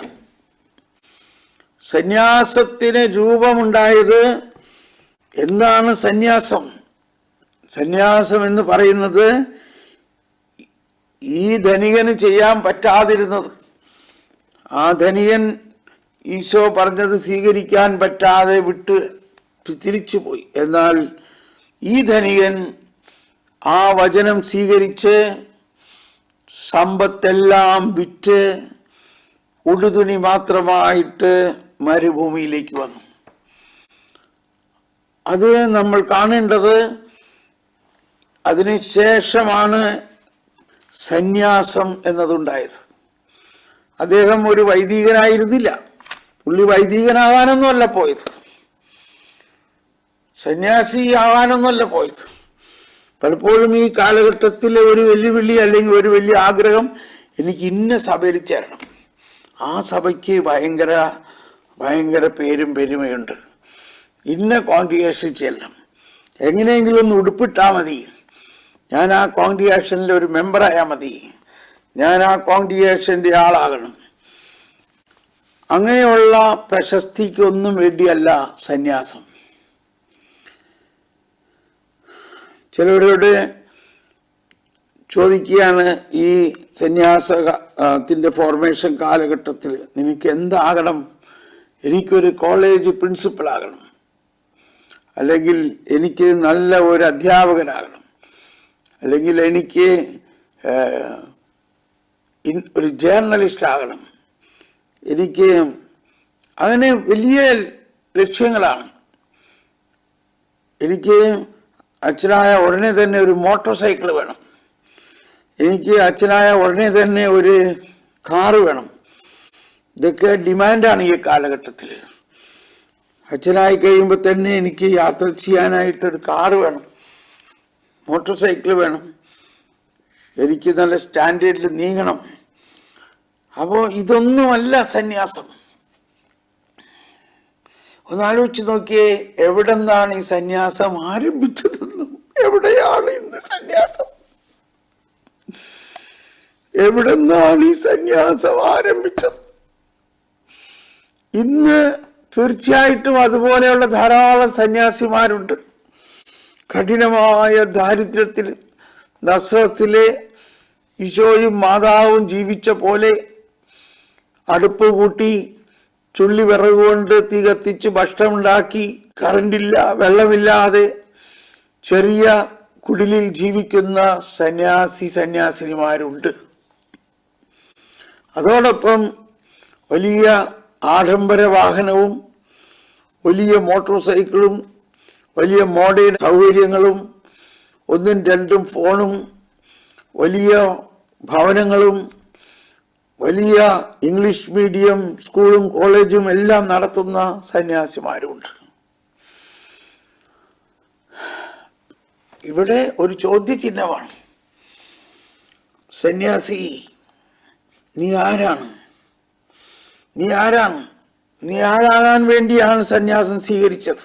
സന്യാസത്തിന് രൂപമുണ്ടായത് എന്താണ് സന്യാസം? സന്യാസം എന്ന് പറയുന്നത് ഈ ധനികന് ചെയ്യാൻ പറ്റാതിരുന്നത്, ആ ധനികൻ ഈശോ പറഞ്ഞത് സ്വീകരിക്കാൻ പറ്റാതെ വിട്ട് തിരിച്ചുപോയി. എന്നാൽ ഈ ധനികൻ ആ വചനം സ്വീകരിച്ച് സമ്പത്തെല്ലാം വിറ്റ് ഉടുതുണി മാത്രമായിട്ട് മരുഭൂമിയിലേക്ക് വന്നു. അത് നമ്മൾ കാണേണ്ടത്. അതിനുശേഷമാണ് സന്യാസം എന്നതുണ്ടായത്. അദ്ദേഹം ഒരു വൈദികനായിരുന്നില്ല. പുള്ളി വൈദികനാകാനൊന്നുമല്ല പോയത്, സന്യാസി ആകാനൊന്നുമല്ല പോയത്. പലപ്പോഴും ഈ കാലഘട്ടത്തിലെ ഒരു വെല്ലുവിളി അല്ലെങ്കിൽ ഒരു വലിയ ആഗ്രഹം, എനിക്ക് ഇന്ന സഭയിൽ ചേരണം, ആ സഭയ്ക്ക് ഭയങ്കര പേരും പെരുമയുണ്ട്, ഇന്ന കോൺഗ്രിഗേഷൻ ചെല്ലണം, എങ്ങനെയെങ്കിലും ഒന്ന് ഉടുപ്പിട്ടാൽ മതി, ഞാൻ ആ കോൺഗ്രിഗേഷനിലെ ഒരു മെമ്പറായാൽ മതി, ഞാൻ ആ കോൺഗ്രിഗേഷൻ്റെ ആളാകണം. അങ്ങനെയുള്ള പ്രശസ്തിക്കൊന്നും വേണ്ടിയല്ല സന്യാസം. ചിലവരോട് ചോദിക്കുകയാണ്, ഈ സന്യാസത്തിൻ്റെ ഫോർമേഷൻ കാലഘട്ടത്തിൽ നിനക്ക് എന്താകണം? എനിക്കൊരു കോളേജ് പ്രിൻസിപ്പളാകണം, അല്ലെങ്കിൽ എനിക്ക് നല്ല ഒരു അധ്യാപകനാകണം, അല്ലെങ്കിൽ എനിക്ക് ഒരു ജേർണലിസ്റ്റ് ആകണം, എനിക്ക് അങ്ങനെ വലിയ ലക്ഷ്യങ്ങളാണ്. എനിക്ക് അച്ഛനായ ഉടനെ തന്നെ ഒരു മോട്ടോർ സൈക്കിൾ വേണം, എനിക്ക് അച്ഛനായ ഉടനെ തന്നെ ഒരു കാറ് വേണം. ഇതൊക്കെ ഡിമാൻഡാണ് ഈ കാലഘട്ടത്തിൽ. അച്ഛനായി കഴിയുമ്പോൾ തന്നെ എനിക്ക് യാത്ര ചെയ്യാനായിട്ടൊരു കാറ് വേണം, മോട്ടോർ സൈക്കിൾ വേണം, എനിക്ക് നല്ല സ്റ്റാൻഡേർഡിൽ നീങ്ങണം. അപ്പോൾ ഇതൊന്നുമല്ല സന്യാസം. ഒന്നാലോചിച്ച് നോക്കിയേ, എവിടെ നിന്നാണ് ഈ സന്യാസം ആരംഭിച്ചതെന്നും എവിടെയാണ് ഇന്ന് സന്യാസം? എവിടെ നിന്നാണ് ഈ സന്യാസം ആരംഭിച്ചത്? ഇന്ന് തീർച്ചയായിട്ടും അതുപോലെയുള്ള ധാരാളം സന്യാസിമാരുണ്ട്. കഠിനമായ ദാരിദ്ര്യത്തിൽ നസ്രത്തിലെ ഈശോയും മാതാവും ജീവിച്ച പോലെ അടുപ്പ് കൂട്ടി ചുള്ളി വിറകുകൊണ്ട് തീ കത്തിച്ച് ഭക്ഷണമുണ്ടാക്കി, കറണ്ടില്ല, വെള്ളമില്ലാതെ ചെറിയ കുടിലിൽ ജീവിക്കുന്ന സന്യാസിനിമാരുണ്ട്. അതോടൊപ്പം വലിയ ആഡംബര വാഹനവും വലിയ മോട്ടോർ സൈക്കിളും വലിയ മോഡേൺ സൗകര്യങ്ങളും 1ഉം 2ഉം ഫോണും വലിയ ഭവനങ്ങളും വലിയ ഇംഗ്ലീഷ് മീഡിയം സ്കൂളും കോളേജും എല്ലാം നടത്തുന്ന സന്യാസിമാരുമുണ്ട്. ഇവിടെ ഒരു ചോദ്യചിഹ്നമാണ്. സന്യാസി, നീ ആരാണ്? നീ ആരാകാൻ വേണ്ടിയാണ് സന്യാസം സ്വീകരിച്ചത്?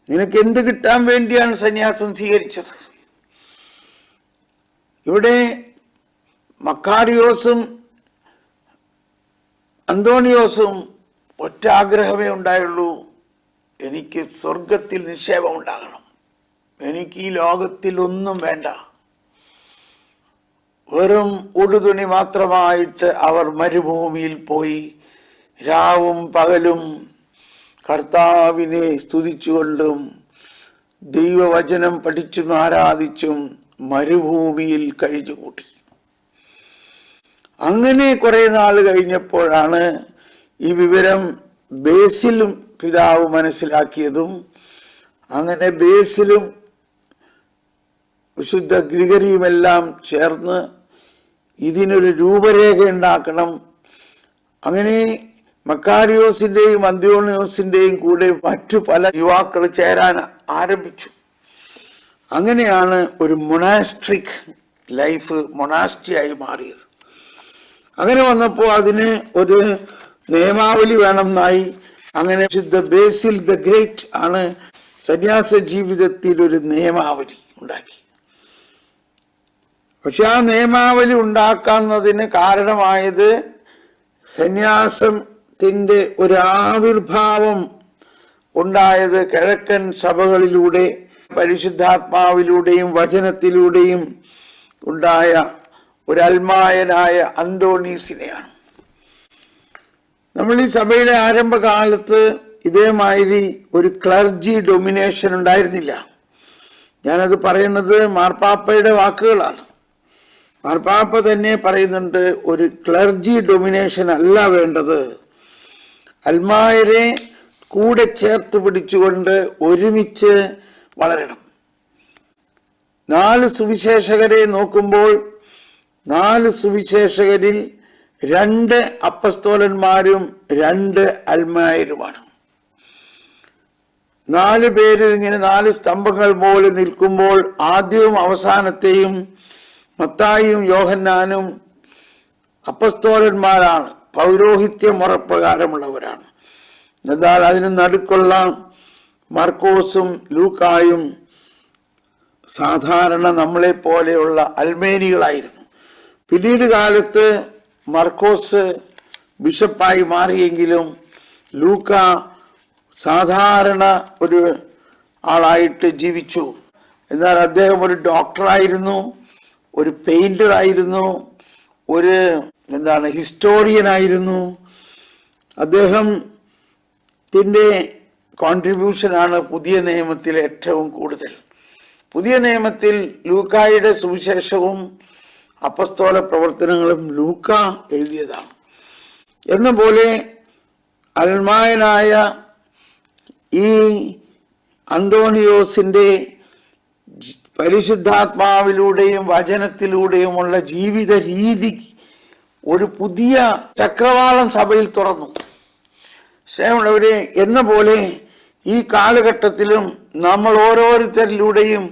നിനക്ക് എന്ത് കിട്ടാൻ വേണ്ടിയാണ് സന്യാസം സ്വീകരിച്ചത്? ഇവിടെ മക്കാരിയോസും അന്തോണിയോസും ഒറ്റ ആഗ്രഹമേ ഉണ്ടായുള്ളൂ, എനിക്ക് സ്വർഗത്തിൽ നിക്ഷേപം ഉണ്ടാകണം, എനിക്ക് ഈ ലോകത്തിൽ ഒന്നും വേണ്ട. വെറും ഉടുതുണി മാത്രമായിട്ട് അവർ മരുഭൂമിയിൽ പോയി രാവും പകലും കർത്താവിനെ സ്തുതിച്ചുകൊണ്ടും ദൈവവചനം പഠിച്ചും ആരാധിച്ചും മരുഭൂമിയിൽ കഴിഞ്ഞുകൂട്ടി. അങ്ങനെ കുറെ നാൾ കഴിഞ്ഞപ്പോഴാണ് ഈ വിവരം ബേസിലും പിതാവ് മനസ്സിലാക്കിയതും. അങ്ങനെ ബേസിലും വിശുദ്ധ ഗ്രിഗറിയുമെല്ലാം ചേർന്ന് ഇതിനൊരു രൂപരേഖ ഉണ്ടാക്കണം. അങ്ങനെ മക്കാരിയോസിന്റെയും അന്ത്യോണിയോസിന്റെയും കൂടെ മറ്റു പല യുവാക്കൾ ചേരാൻ ആരംഭിച്ചു. അങ്ങനെയാണ് ഒരു മൊണാസ്ട്രിക് ലൈഫ് മൊണാസ്ട്രിയായി മാറിയത്. അങ്ങനെ വന്നപ്പോൾ അതിന് ഒരു നിയമാവലി വേണമെന്നായി. അങ്ങനെ ബേസിൽ ദ ഗ്രേറ്റ് ആണ് സന്യാസ ജീവിതത്തിൽ ഒരു നിയമാവലി ഉണ്ടാക്കി. പക്ഷെ ആ നിയമാവലി ഉണ്ടാക്കുന്നതിന് കാരണമായത് സന്യാസത്തിന്റെ ഒരു ആവിർഭാവം ഉണ്ടായത് കിഴക്കൻ സഭകളിലൂടെ പരിശുദ്ധാത്മാവിലൂടെയും വചനത്തിലൂടെയും ഉണ്ടായ ഒരു അൽമായനായ അന്തോണീസിനെയാണ്. നമ്മൾ ഈ സഭയുടെ ആരംഭകാലത്ത് ഇതേമാതിരി ഒരു ക്ലർജി ഡൊമിനേഷൻ ഉണ്ടായിരുന്നില്ല. ഞാനത് പറയുന്നത് മാർപ്പാപ്പയുടെ വാക്കുകളാണ്. മാർപ്പാപ്പ തന്നെ പറയുന്നുണ്ട്, ഒരു ക്ലർജി ഡൊമിനേഷൻ അല്ല വേണ്ടത്, അൽമായരെ കൂടെ ചേർത്ത് പിടിച്ചുകൊണ്ട് ഒരുമിച്ച് വളരണം. 4 സുവിശേഷകരെ നോക്കുമ്പോൾ 4 സുവിശേഷകരിൽ 2 അപ്പസ്തോലന്മാരും 2 അൽമായരുമാണ്. 4 പേര് ഇങ്ങനെ 4 സ്തംഭങ്ങൾ പോലെ നിൽക്കുമ്പോൾ ആദ്യവും അവസാനത്തെയും മത്തായിയും യോഹന്നാനും അപ്പസ്തോലന്മാരാണ്, പൗരോഹിത്യ മുറപ്രകാരമുള്ളവരാണ്. എന്നാൽ അതിന് നടുക്കുള്ള മർക്കോസും ലൂക്കായും സാധാരണ നമ്മളെ പോലെയുള്ള അൽമേനികളായിരുന്നു. പിന്നീട് കാലത്ത് മർക്കോസ് ബിഷപ്പായി മാറിയെങ്കിലും ലൂക്ക സാധാരണ ഒരു ആളായിട്ട് ജീവിച്ചു. എന്നാൽ അദ്ദേഹം ഒരു ഡോക്ടറായിരുന്നു, ഒരു പെയിന്റർ ആയിരുന്നു, ഒരു ഹിസ്റ്റോറിയൻ ആയിരുന്നു. അദ്ദേഹത്തിൻ്റെ കോൺട്രിബ്യൂഷനാണ് പുതിയ നിയമത്തിൽ ഏറ്റവും കൂടുതൽ. പുതിയ നിയമത്തിൽ ലൂക്കായുടെ സുവിശേഷവും അപ്പസ്തോല പ്രവർത്തനങ്ങളും ലൂക്ക എഴുതിയതാണ്. എന്ന പോലെ അൽമായനായ ഈ അന്തോണിയോസിന്റെ പരിശുദ്ധാത്മാവിലൂടെയും വചനത്തിലൂടെയുമുള്ള ജീവിത രീതി ഒരു പുതിയ ചക്രവാളം സഭയിൽ തുറന്നു. സ്നേഹമുള്ളവരെ, എന്ന പോലെ ഈ കാലഘട്ടത്തിലും നമ്മൾ ഓരോരുത്തരിലൂടെയും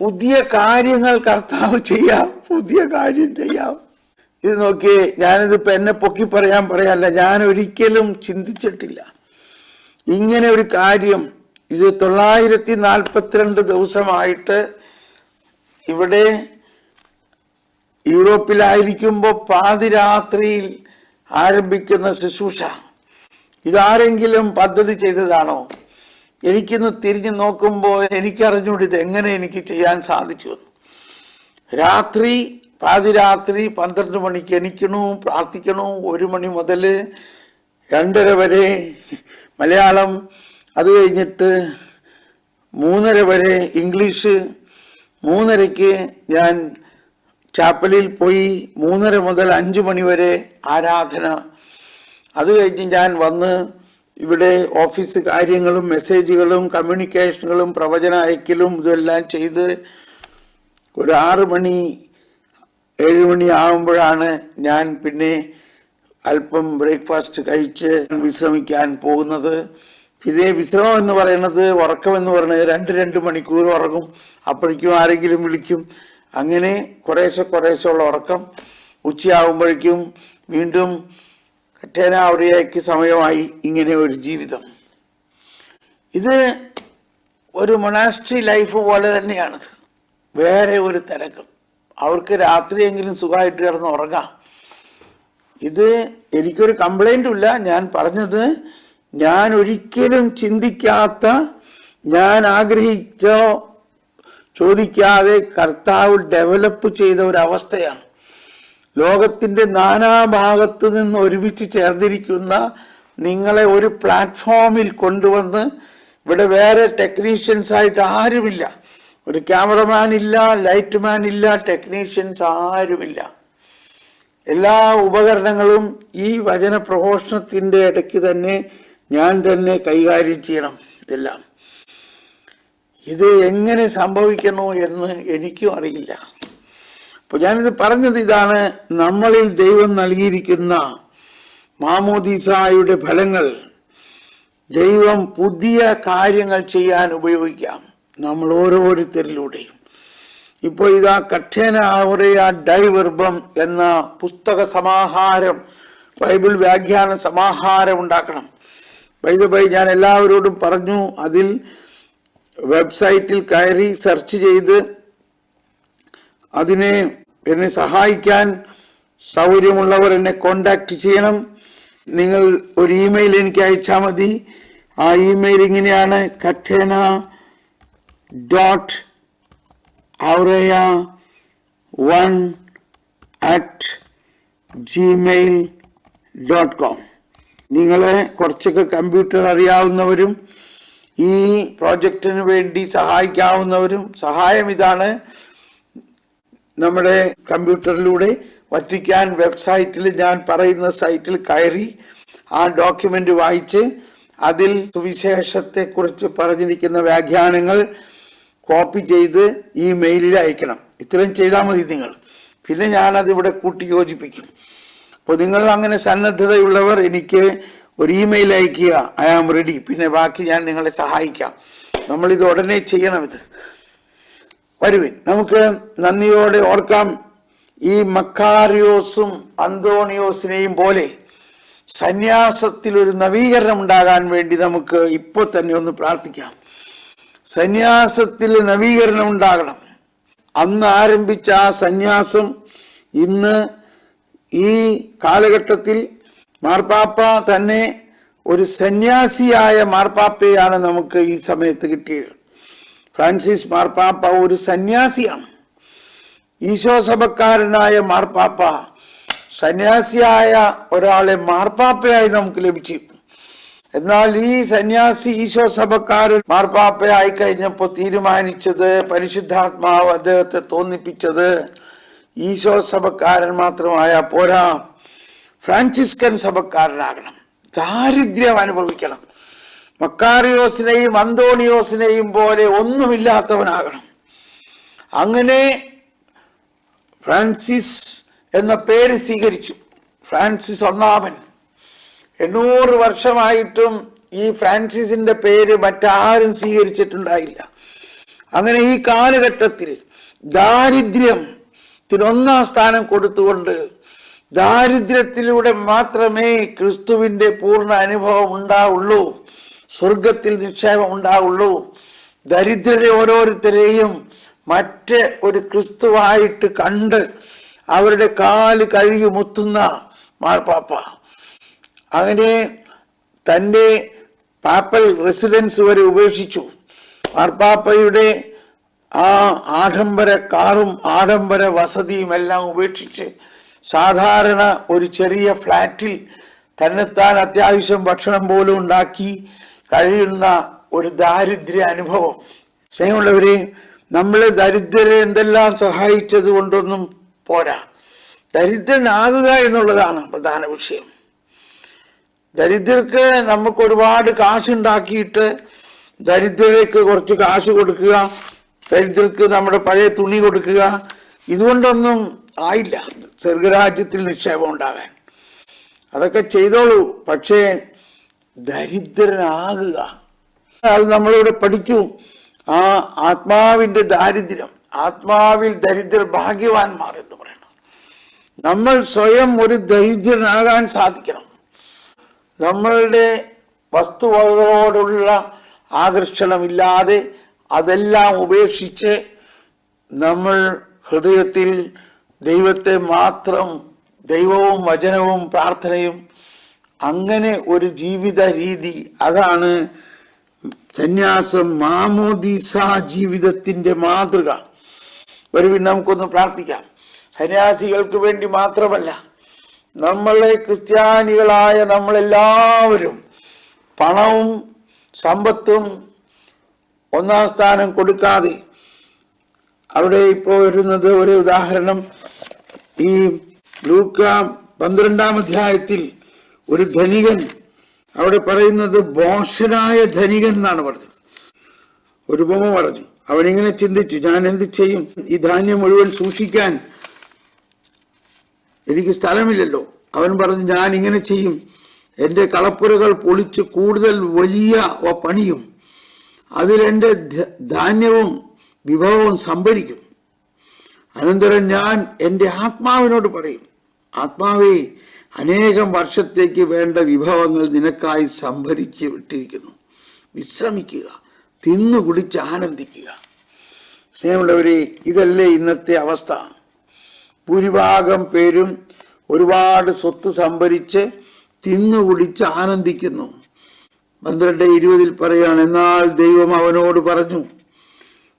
പുതിയ കാര്യങ്ങൾ കർത്താവ് ചെയ്യാം, പുതിയ കാര്യം ചെയ്യാം. ഇത് നോക്കിയേ, ഞാനിതിപ്പോൾ എന്നെ പൊക്കി പറയാനല്ല, ഞാൻ ഒരിക്കലും ചിന്തിച്ചിട്ടില്ല ഇങ്ങനെ ഒരു കാര്യം. ഇത് 942 ദിവസമായിട്ട് ഇവിടെ യൂറോപ്പിലായിരിക്കുമ്പോൾ പാതിരാത്രിയിൽ ആരംഭിക്കുന്ന ശുശ്രൂഷ, ഇതാരെങ്കിലും പദ്ധതി ചെയ്തതാണോ? എനിക്കിന്ന് തിരിഞ്ഞു നോക്കുമ്പോൾ എനിക്കറിഞ്ഞൂടി ഇത് എങ്ങനെ എനിക്ക് ചെയ്യാൻ സാധിച്ചു. രാത്രി പാതിരാത്രി 12 മണിക്ക് എണീക്കണു, പ്രാർത്ഥിക്കണു. 1 മണി മുതൽ 2:30 വരെ മലയാളം, അത് കഴിഞ്ഞിട്ട് 3:30 വരെ ഇംഗ്ലീഷ്. 3:30 ഞാൻ ചാപ്പലിൽ പോയി 3:30 മുതൽ 5 മണി വരെ ആരാധന. അത് കഴിഞ്ഞ് ഞാൻ വന്ന് ഇവിടെ ഓഫീസ് കാര്യങ്ങളും മെസ്സേജുകളും കമ്മ്യൂണിക്കേഷനുകളും പ്രവചന അയക്കലും ഇതെല്ലാം ചെയ്ത് ഒരു 6 മണി 7 മണി ആകുമ്പോഴാണ് ഞാൻ പിന്നെ അല്പം ബ്രേക്ക്ഫാസ്റ്റ് കഴിച്ച് വിശ്രമിക്കാൻ പോകുന്നത്. പിന്നെ വിശ്രമം എന്ന് പറയുന്നത്, ഉറക്കം എന്ന് പറയുന്നത് 2 മണിക്കൂർ ഉറങ്ങും, അപ്പോഴേക്കും ആരെങ്കിലും വിളിക്കും. അങ്ങനെ കുറേശ്ശെ ഉള്ള ഉറക്കം. ഉച്ചയാകുമ്പോഴേക്കും വീണ്ടും കറ്റേനാവടിയേക്ക് സമയമായി. ഇങ്ങനെ ഒരു ജീവിതം. ഇത് ഒരു മൊണാസ്ട്രി ലൈഫ് പോലെ തന്നെയാണത്. വേറെ ഒരു തിരക്കും. അവർക്ക് രാത്രിയെങ്കിലും സുഖമായിട്ട് കിടന്ന് ഉറങ്ങാം. ഇത് എനിക്കൊരു കംപ്ലൈൻറ്റും ഇല്ല. ഞാൻ പറഞ്ഞത്, ഞാൻ ഒരിക്കലും ചിന്തിക്കാത്ത, ഞാൻ ആഗ്രഹിച്ചോ ചോദിക്കാതെ കർത്താവ് ഡെവലപ്പ് ചെയ്ത ഒരവസ്ഥയാണ്. ലോകത്തിൻ്റെ നാനാഭാഗത്തു നിന്ന് ഒരുമിച്ച് ചേർന്നിരിക്കുന്ന നിങ്ങളെ ഒരു പ്ലാറ്റ്ഫോമിൽ കൊണ്ടുവന്ന്, ഇവിടെ വേറെ ടെക്നീഷ്യൻസ് ആയിട്ട് ആരുമില്ല, ഒരു ക്യാമറമാൻ ഇല്ല, ലൈറ്റ് മാൻ ഇല്ല, ടെക്നീഷ്യൻസ് ആരുമില്ല. എല്ലാ ഉപകരണങ്ങളും ഈ വചന പ്രഘോഷണത്തിൻ്റെ ഇടയ്ക്ക് തന്നെ ഞാൻ തന്നെ കൈകാര്യം ചെയ്യണം. ഇതെല്ലാം ഇത് എങ്ങനെ സംഭവിക്കണോ എന്ന് എനിക്കും അറിയില്ല. അപ്പോൾ ഞാനിത് പറഞ്ഞത് ഇതാണ്, നമ്മളിൽ ദൈവം നൽകിയിരിക്കുന്ന മാമോദീസായുടെ ഫലങ്ങൾ ദൈവം പുതിയ കാര്യങ്ങൾ ചെയ്യാൻ ഉപയോഗിക്കാം നമ്മൾ ഓരോരുത്തരിലൂടെയും. ഇപ്പോൾ ഇതാ കഠേന ആവറയ ഡൈവർബം എന്ന പുസ്തക സമാഹാരം, ബൈബിൾ വ്യാഖ്യാന സമാഹാരം ഉണ്ടാക്കണം. ബൈ ഞാൻ എല്ലാവരോടും പറഞ്ഞു, അതിൽ വെബ്സൈറ്റിൽ കയറി സെർച്ച് ചെയ്ത് എന്നെ സഹായിക്കാൻ സൗകര്യമുള്ളവർ എന്നെ കോണ്ടാക്ട് ചെയ്യണം. നിങ്ങൾ ഒരു ഇമെയിൽ എനിക്ക് അയച്ചാൽ മതി. ആ ഇമെയിൽ ഇങ്ങനെയാണ്: kathena.auraya1@gmail.com. നിങ്ങളെ കുറച്ചൊക്കെ കമ്പ്യൂട്ടർ അറിയാവുന്നവരും ഈ പ്രോജക്റ്റിന് വേണ്ടി സഹായിക്കാവുന്നവരും, സഹായം ഇതാണ്: നമ്മുടെ കമ്പ്യൂട്ടറിലൂടെ വത്തിക്കാൻ വെബ്സൈറ്റിൽ ഞാൻ പറയുന്ന സൈറ്റിൽ കയറി ആ ഡോക്യുമെന്റ് വായിച്ച് അതിൽ സുവിശേഷത്തെക്കുറിച്ച് പറഞ്ഞിരിക്കുന്ന വ്യാഖ്യാനങ്ങൾ കോപ്പി ചെയ്ത് ഈ മെയിലിൽ അയക്കണം. ഇത്രയും ചെയ്താൽ മതി നിങ്ങൾ. പിന്നെ ഞാനതിവിടെ കൂട്ടി യോജിപ്പിക്കും. അപ്പോൾ നിങ്ങൾ അങ്ങനെ സന്നദ്ധതയുള്ളവർ എനിക്ക് ഒരു ഇമെയിൽ അയക്കുക, ഐ ആം റെഡി. പിന്നെ ബാക്കി ഞാൻ നിങ്ങളെ സഹായിക്കാം. നമ്മളിത് ഉടനെ ചെയ്യണം. ഇത് വരുവിൻ, നമുക്ക് നന്ദിയോടെ ഓർക്കാം. ഈ മക്കാരിയോസും അന്തോണിയോസിനെയും പോലെ സന്യാസത്തിൽ ഒരു നവീകരണം ഉണ്ടാകാൻ വേണ്ടി നമുക്ക് ഇപ്പോൾ തന്നെ ഒന്ന് പ്രാർത്ഥിക്കാം. സന്യാസത്തിൽ നവീകരണം ഉണ്ടാകണം. അന്ന് ആരംഭിച്ച ആ സന്യാസം ഇന്ന് ഈ കാലഘട്ടത്തിൽ മാർപ്പാപ്പ തന്നെ ഒരു സന്യാസിയായ മാർപ്പാപ്പയാണ് നമുക്ക് ഈ സമയത്ത് കിട്ടിയത്. ഫ്രാൻസിസ് മാർപ്പാപ്പ ഒരു സന്യാസിയാണ്. ഈശോ സഭക്കാരനായ മാർപ്പാപ്പ സന്യാസിയായ ഒരാളെ മാർപ്പാപ്പയായി നമുക്ക് ലഭിച്ചു. എന്നാൽ ഈ സന്യാസി ഈശോ സഭക്കാരൻ മാർപ്പാപ്പയായി കഴിഞ്ഞപ്പോൾ തീരുമാനിച്ചത്, പരിശുദ്ധാത്മാവ് അദ്ദേഹത്തെ തോന്നിപ്പിച്ചത്, ഈശോ സഭക്കാരൻ മാത്രമായ പോരാ, ഫ്രാൻസിസ്കൻ സഭക്കാരനാകണം, ദാരിദ്ര്യം അനുഭവിക്കണം, മക്കാരിയോസിനെയും അന്തോണിയോസിനെയും പോലെ ഒന്നുമില്ലാത്തവനാകണം. അങ്ങനെ ഫ്രാൻസിസ് എന്ന പേര് സ്വീകരിച്ചു. ഫ്രാൻസിസ് ഒന്നാമൻ. 800 വർഷമായിട്ടും ഈ ഫ്രാൻസിസിന്റെ പേര് മറ്റാരും സ്വീകരിച്ചിട്ടുണ്ടായില്ല. അങ്ങനെ ഈ കാലഘട്ടത്തിൽ ദാരിദ്ര്യത്തിനൊന്നാം സ്ഥാനം കൊടുത്തുകൊണ്ട്, ദാരിദ്ര്യത്തിലൂടെ മാത്രമേ ക്രിസ്തുവിന്റെ പൂർണ്ണ അനുഭവം ഉണ്ടാവുള്ളൂ, സ്വർഗത്തിൽ നിക്ഷേപം ഉണ്ടാവുള്ളൂ. ദരിദ്രരെ ഓരോരുത്തരെയും മറ്റ് ഒരു ക്രിസ്തുവായിട്ട് കണ്ട് അവരുടെ കാല് കഴുകി മുത്തുന്ന മാർപ്പാപ്പ. അങ്ങനെ തൻ്റെ പാപ്പൽ റെസിഡൻസ് വരെ ഉപേക്ഷിച്ചു. മാർപ്പാപ്പയുടെ ആ ആഡംബര കാറും ആഡംബര വസതിയും എല്ലാം ഉപേക്ഷിച്ച് സാധാരണ ഒരു ചെറിയ ഫ്ലാറ്റിൽ തന്നെത്താൻ അത്യാവശ്യം ഭക്ഷണം പോലും ഉണ്ടാക്കി കഴിയുന്ന ഒരു ദാരിദ്ര്യ അനുഭവം. സ്നേഹമുള്ളവരെ, നമ്മളെ ദരിദ്രരെ എന്തെല്ലാം സഹായിച്ചത് കൊണ്ടൊന്നും പോരാ, ദരിദ്രനാകുക എന്നുള്ളതാണ് പ്രധാന വിഷയം. ദരിദ്രർക്ക് നമുക്ക് ഒരുപാട് കാശുണ്ടാക്കിയിട്ട് ദരിദ്രർക്ക് കുറച്ച് കാശ് കൊടുക്കുക, ദരിദ്രർക്ക് നമ്മുടെ പഴയ തുണി കൊടുക്കുക, ഇതുകൊണ്ടൊന്നും ആയില്ല സ്വർഗരാജ്യത്തിൽ നിക്ഷേപം ഉണ്ടാകാൻ. അതൊക്കെ ചെയ്തോളൂ, പക്ഷേ ദരിദ്രനാകുക, അത് നമ്മളിവിടെ പഠിച്ചു. ആ ആത്മാവിന്റെ ദാരിദ്ര്യം, ആത്മാവിൽ ദരിദ്രർ ഭാഗ്യവാന്മാർ എന്ന് പറയണം. നമ്മൾ സ്വയം ഒരു ദരിദ്രനാകാൻ സാധിക്കണം. നമ്മളുടെ വസ്തുവകകളോടുള്ള ആകർഷണമില്ലാതെ അതെല്ലാം ഉപേക്ഷിച്ച് നമ്മൾ ഹൃദയത്തിൽ ദൈവത്തെ മാത്രം, ദൈവവും വചനവും പ്രാർത്ഥനയും, അങ്ങനെ ഒരു ജീവിത രീതി, അതാണ് സന്യാസം, മാമോദീസ ജീവിതത്തിന്റെ മാതൃക. വരുവിൻ, നമുക്കൊന്ന് പ്രാർത്ഥിക്കാം. സന്യാസികൾക്ക് വേണ്ടി മാത്രമല്ല, നമ്മളെ ക്രിസ്ത്യാനികളായ നമ്മളെല്ലാവരും പണവും സമ്പത്തും ഒന്നാം സ്ഥാനം കൊടുക്കാതെ, അവിടെ ഇപ്പോൾ വരുന്നത് ഒരു ഉദാഹരണം, ഈ ലൂക്ക 12-ാം അധ്യായത്തിൽ ഒരു ധനികൻ, അവിടെ പറയുന്നത് ഭോഷനായ ധനികൻ എന്നാണ് പറഞ്ഞത്. ഒരു ഉപമ പറഞ്ഞു. അവനിങ്ങനെ ചിന്തിച്ചു, ഞാൻ എന്ത് ചെയ്യും? ഈ ധാന്യം മുഴുവൻ സൂക്ഷിക്കാൻ എനിക്ക് സ്ഥലമില്ലല്ലോ. അവൻ പറഞ്ഞു, ഞാൻ ഇങ്ങനെ ചെയ്യും, എൻ്റെ കളപ്പുരകൾ പൊളിച്ച് കൂടുതൽ വലിയ പണിയും, അതിലെൻ്റെ ധാന്യവും വിഭവവും സംഭരിക്കും. അനന്തരം ഞാൻ എൻ്റെ ആത്മാവിനോട് പറയും, ആത്മാവേ, അനേകം വർഷത്തേക്ക് വേണ്ട വിഭവങ്ങൾ നിനക്കായി സംഭരിച്ച് വിട്ടിരിക്കുന്നു. വിശ്രമിക്കുക, തിന്നു കുടിച്ച് ആനന്ദിക്കുക. സ്നേഹമുള്ളവരെ, ഇതല്ലേ ഇന്നത്തെ അവസ്ഥ? ഭൂരിഭാഗം പേരും ഒരുപാട് സ്വത്ത് സംഭരിച്ച് തിന്നു കുടിച്ച് ആനന്ദിക്കുന്നു. 12:20 പറയാണ്, എന്നാൽ ദൈവം അവനോട് പറഞ്ഞു,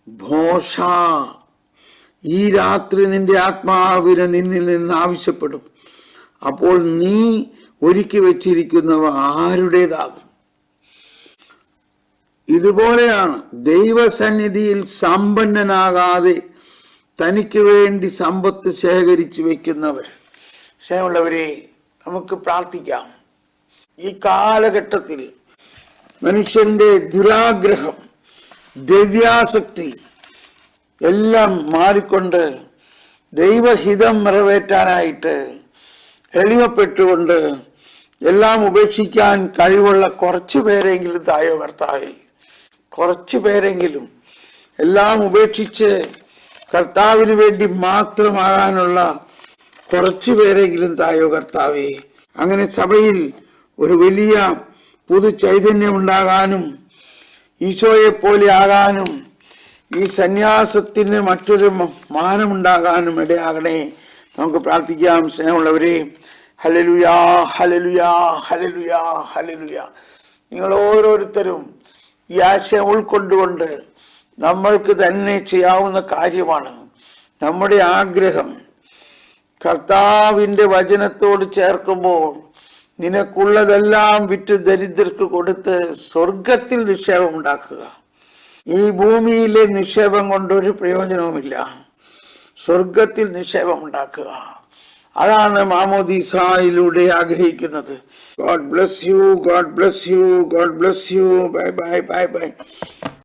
ഭോഷ, ഈ രാത്രി നിന്റെ ആത്മാവിനെ നിന്നിൽ നിന്ന് ആവശ്യപ്പെടും. അപ്പോൾ നീ ഒരുക്കി വെച്ചിരിക്കുന്നവ ആരുടേതാകും? ഇതുപോലെയാണ് ദൈവസന്നിധിയിൽ സമ്പന്നനാകാതെ തനിക്ക് വേണ്ടി സമ്പത്ത് ശേഖരിച്ചു വെക്കുന്നവർ. സ്നേഹമുള്ളവരെ, നമുക്ക് പ്രാർത്ഥിക്കാം. ഈ കാലഘട്ടത്തിൽ മനുഷ്യന്റെ ദുരാഗ്രഹം, ദ്രവ്യാസക്തി എല്ലാം മാറിക്കൊണ്ട് ദൈവഹിതം നിറവേറ്റാനായിട്ട് എളിമപ്പെട്ടുകൊണ്ട് എല്ലാം ഉപേക്ഷിക്കാൻ കഴിവുള്ള കുറച്ചു പേരെങ്കിലും തായോ കർത്താവേ, കുറച്ചു പേരെങ്കിലും എല്ലാം ഉപേക്ഷിച്ച് കർത്താവിന് വേണ്ടി മാത്രമാകാനുള്ള കുറച്ചു പേരെങ്കിലും തായോ കർത്താവേ. അങ്ങനെ സഭയിൽ ഒരു വലിയ പുതു ചൈതന്യം ഉണ്ടാകാനും ഈശോയെ പോലെ ആകാനും ഈ സന്യാസത്തിന് മറ്റൊരു മാനമുണ്ടാകാനും ഇടയാകണേ. നമുക്ക് പ്രാർത്ഥിക്കാം. സ്നേഹമുള്ളവരെ, ഹല്ലേലൂയാ, ഹല്ലേലൂയാ, ഹല്ലേലൂയാ, ഹല്ലേലൂയാ. നിങ്ങൾ ഓരോരുത്തരും ഈ ആശയം ഉൾക്കൊണ്ടുകൊണ്ട് നമ്മൾക്ക് തന്നെ ചെയ്യാവുന്ന കാര്യമാണ്. നമ്മുടെ ആഗ്രഹം കർത്താവിൻ്റെ വചനത്തോട് ചേർക്കുമ്പോൾ നിനക്കുള്ളതെല്ലാം വിറ്റ് ദരിദ്രർക്ക് കൊടുത്ത് സ്വർഗത്തിൽ നിക്ഷേപം ഉണ്ടാക്കുക. ഈ ഭൂമിയിലെ നിക്ഷേപം കൊണ്ടൊരു പ്രയോജനവുമില്ല. സ്വർഗത്തിൽ നിക്ഷേപം ഉണ്ടാക്കുക. അതാണ് മാമോദീസായിലൂടെ ആഗ്രഹിക്കുന്നത്. God bless you, God bless you, God bless you. Bye bye bye bye.